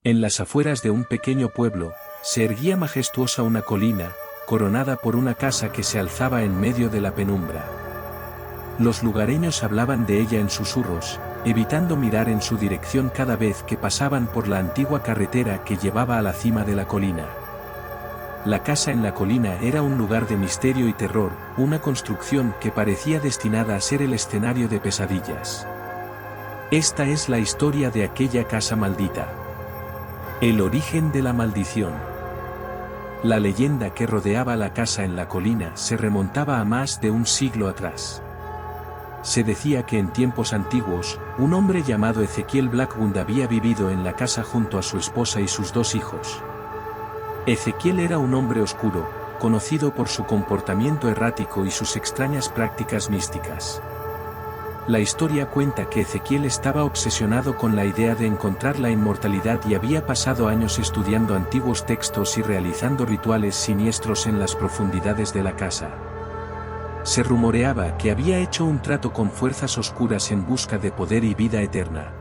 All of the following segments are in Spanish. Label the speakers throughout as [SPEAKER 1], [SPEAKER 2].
[SPEAKER 1] En las afueras de un pequeño pueblo, se erguía majestuosa una colina, coronada por una casa que se alzaba en medio de la penumbra. Los lugareños hablaban de ella en susurros, evitando mirar en su dirección cada vez que pasaban por la antigua carretera que llevaba a la cima de la colina. La casa en la colina era un lugar de misterio y terror, una construcción que parecía destinada a ser el escenario de pesadillas. Esta es la historia de aquella casa maldita. El origen de la maldición. La leyenda que rodeaba la casa en la colina se remontaba a más de un siglo atrás. Se decía que en tiempos antiguos, un hombre llamado Ezequiel Blackwood había vivido en la casa junto a su esposa y sus 2 hijos. Ezequiel era un hombre oscuro, conocido por su comportamiento errático y sus extrañas prácticas místicas. La historia cuenta que Ezequiel estaba obsesionado con la idea de encontrar la inmortalidad y había pasado años estudiando antiguos textos y realizando rituales siniestros en las profundidades de la casa. Se rumoreaba que había hecho un trato con fuerzas oscuras en busca de poder y vida eterna.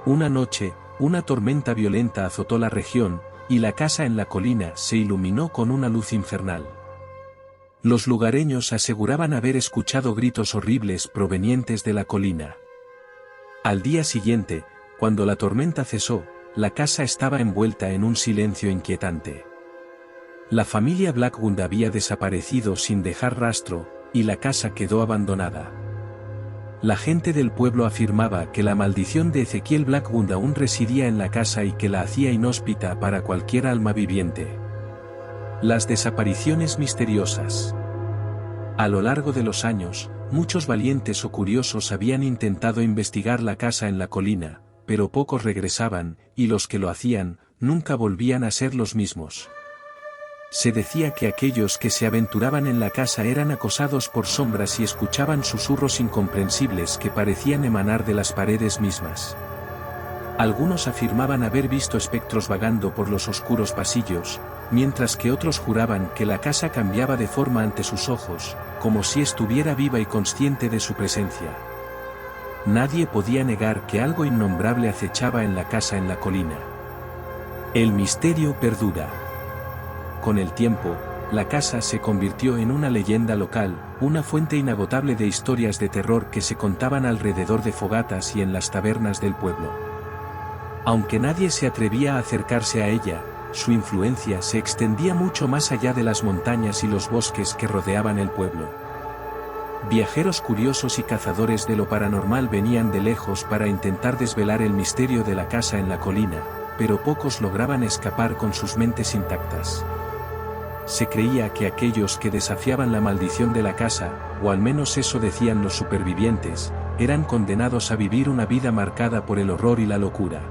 [SPEAKER 1] Una noche, una tormenta violenta azotó la región, y la casa en la colina se iluminó con una luz infernal. Los lugareños aseguraban haber escuchado gritos horribles provenientes de la colina. Al día siguiente, cuando la tormenta cesó, la casa estaba envuelta en un silencio inquietante. La familia Blackwood había desaparecido sin dejar rastro, y la casa quedó abandonada. La gente del pueblo afirmaba que la maldición de Ezequiel Blackwood aún residía en la casa y que la hacía inhóspita para cualquier alma viviente. Las desapariciones misteriosas. A lo largo de los años, muchos valientes o curiosos habían intentado investigar la casa en la colina, pero pocos regresaban, y los que lo hacían, nunca volvían a ser los mismos. Se decía que aquellos que se aventuraban en la casa eran acosados por sombras y escuchaban susurros incomprensibles que parecían emanar de las paredes mismas. Algunos afirmaban haber visto espectros vagando por los oscuros pasillos, mientras que otros juraban que la casa cambiaba de forma ante sus ojos, como si estuviera viva y consciente de su presencia. Nadie podía negar que algo innombrable acechaba en la casa en la colina. El misterio perdura. Con el tiempo, la casa se convirtió en una leyenda local, una fuente inagotable de historias de terror que se contaban alrededor de fogatas y en las tabernas del pueblo. Aunque nadie se atrevía a acercarse a ella, su influencia se extendía mucho más allá de las montañas y los bosques que rodeaban el pueblo. Viajeros curiosos y cazadores de lo paranormal venían de lejos para intentar desvelar el misterio de la casa en la colina, pero pocos lograban escapar con sus mentes intactas. Se creía que aquellos que desafiaban la maldición de la casa, o al menos eso decían los supervivientes, eran condenados a vivir una vida marcada por el horror y la locura.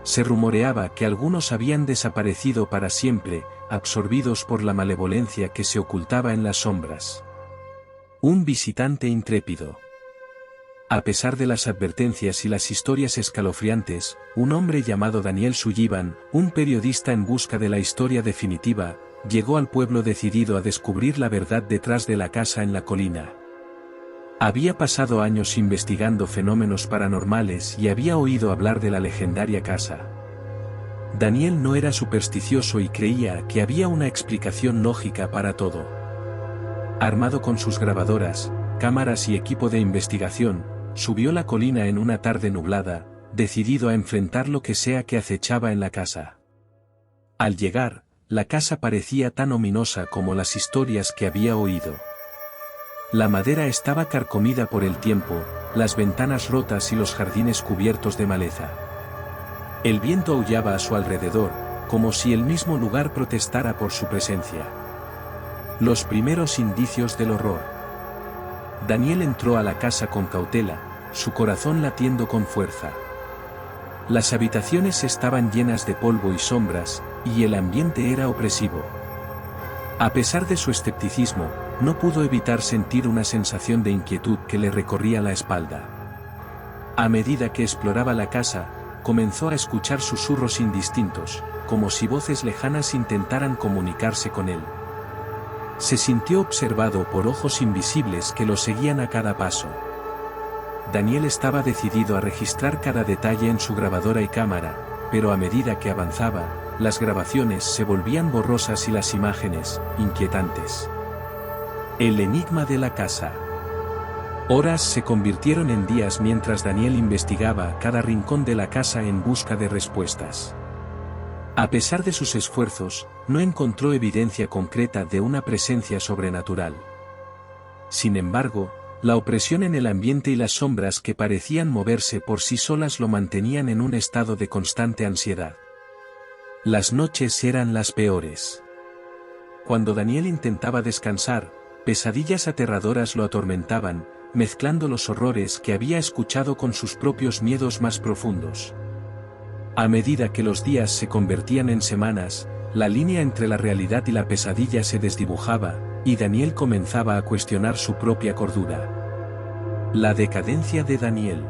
[SPEAKER 1] Se rumoreaba que algunos habían desaparecido para siempre, absorbidos por la malevolencia que se ocultaba en las sombras. Un visitante intrépido. A pesar de las advertencias y las historias escalofriantes, un hombre llamado Daniel Sullivan, un periodista en busca de la historia definitiva, llegó al pueblo decidido a descubrir la verdad detrás de la casa en la colina. Había pasado años investigando fenómenos paranormales y había oído hablar de la legendaria casa. Daniel no era supersticioso y creía que había una explicación lógica para todo. Armado con sus grabadoras, cámaras y equipo de investigación, subió la colina en una tarde nublada, decidido a enfrentar lo que sea que acechaba en la casa. Al llegar, la casa parecía tan ominosa como las historias que había oído. La madera estaba carcomida por el tiempo, las ventanas rotas y los jardines cubiertos de maleza. El viento aullaba a su alrededor, como si el mismo lugar protestara por su presencia. Los primeros indicios del horror. Daniel entró a la casa con cautela, su corazón latiendo con fuerza. Las habitaciones estaban llenas de polvo y sombras, y el ambiente era opresivo. A pesar de su escepticismo, no pudo evitar sentir una sensación de inquietud que le recorría la espalda. A medida que exploraba la casa, comenzó a escuchar susurros indistintos, como si voces lejanas intentaran comunicarse con él. Se sintió observado por ojos invisibles que lo seguían a cada paso. Daniel estaba decidido a registrar cada detalle en su grabadora y cámara, pero a medida que avanzaba, las grabaciones se volvían borrosas y las imágenes, inquietantes. El enigma de la casa. Horas se convirtieron en días mientras Daniel investigaba cada rincón de la casa en busca de respuestas. A pesar de sus esfuerzos, no encontró evidencia concreta de una presencia sobrenatural. Sin embargo, la opresión en el ambiente y las sombras que parecían moverse por sí solas lo mantenían en un estado de constante ansiedad. Las noches eran las peores. Cuando Daniel intentaba descansar, pesadillas aterradoras lo atormentaban, mezclando los horrores que había escuchado con sus propios miedos más profundos. A medida que los días se convertían en semanas, la línea entre la realidad y la pesadilla se desdibujaba, y Daniel comenzaba a cuestionar su propia cordura. La decadencia de Daniel.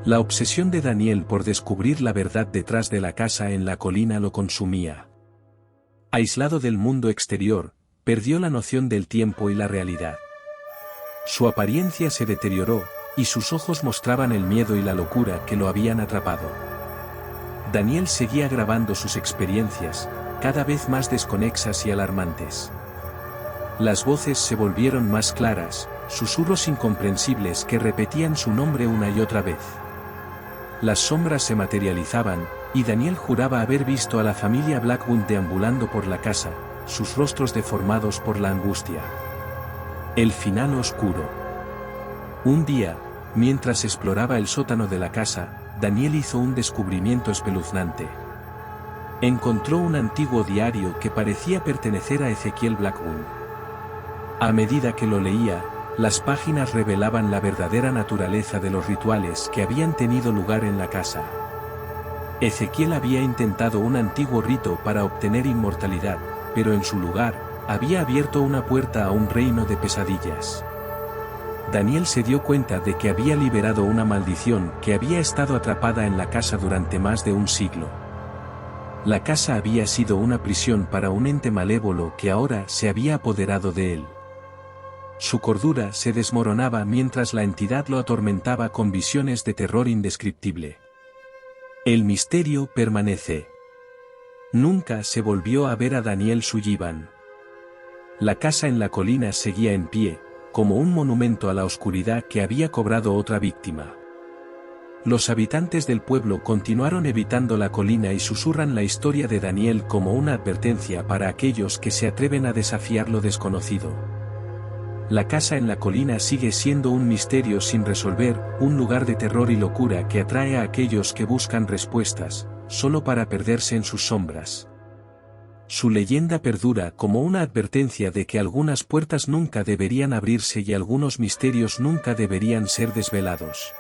[SPEAKER 1] La obsesión de Daniel por descubrir la verdad detrás de la casa en la colina lo consumía. Aislado del mundo exterior, perdió la noción del tiempo y la realidad. Su apariencia se deterioró, y sus ojos mostraban el miedo y la locura que lo habían atrapado. Daniel seguía grabando sus experiencias, cada vez más desconexas y alarmantes. Las voces se volvieron más claras, susurros incomprensibles que repetían su nombre una y otra vez. Las sombras se materializaban, y Daniel juraba haber visto a la familia Blackwood deambulando por la casa, sus rostros deformados por la angustia. El final oscuro. Un día, mientras exploraba el sótano de la casa, Daniel hizo un descubrimiento espeluznante. Encontró un antiguo diario que parecía pertenecer a Ezequiel Blackwood. A medida que lo leía, las páginas revelaban la verdadera naturaleza de los rituales que habían tenido lugar en la casa. Ezequiel había intentado un antiguo rito para obtener inmortalidad, pero en su lugar, había abierto una puerta a un reino de pesadillas. Daniel se dio cuenta de que había liberado una maldición que había estado atrapada en la casa durante más de un siglo. La casa había sido una prisión para un ente malévolo que ahora se había apoderado de él. Su cordura se desmoronaba mientras la entidad lo atormentaba con visiones de terror indescriptible. El misterio permanece. Nunca se volvió a ver a Daniel Sullivan. La casa en la colina seguía en pie, como un monumento a la oscuridad que había cobrado otra víctima. Los habitantes del pueblo continuaron evitando la colina y susurran la historia de Daniel como una advertencia para aquellos que se atreven a desafiar lo desconocido. La casa en la colina sigue siendo un misterio sin resolver, un lugar de terror y locura que atrae a aquellos que buscan respuestas, solo para perderse en sus sombras. Su leyenda perdura como una advertencia de que algunas puertas nunca deberían abrirse y algunos misterios nunca deberían ser desvelados.